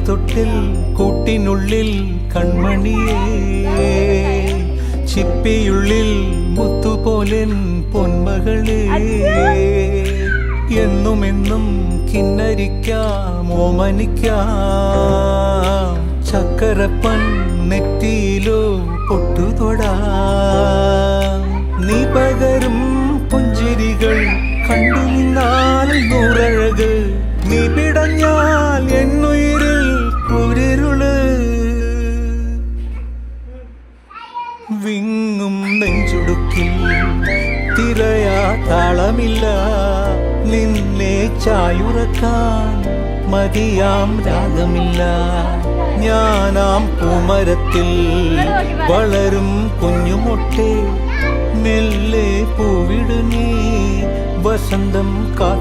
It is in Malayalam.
തൊട്ടിൽ കൂട്ടിനുള്ളിൽ കൺമണിയേ, ചിപ്പിയുള്ളിൽ മുത്തുപോലെൻ പൊന്മകളേ, എന്നുമെന്നും കിന്നരിക്കാം ഓമനിക്കാം, ചക്കരപ്പൻ നെറ്റിയിലോ പൊട്ടുതൊടാം. നീ പകരും പുഞ്ചിരികൾ കണ്ടു നിന്നാൽ നൂറഴക്, നീ പിടഞ്ഞാൽ എന്നുയിരിൽ കുരിരുള്. വിങ്ങും നെഞ്ചുടുക്കിൽ തിരയാ താളമില്ല, നിന്നെ ചായുറക്കാൻ മതിയാം രാഗമില്ല. ഞാനാം പൂമരത്തിൽ വളരും കുഞ്ഞുമൊട്ടെ, മെല്ലെ പൂവിടു നീ വസന്തം കാ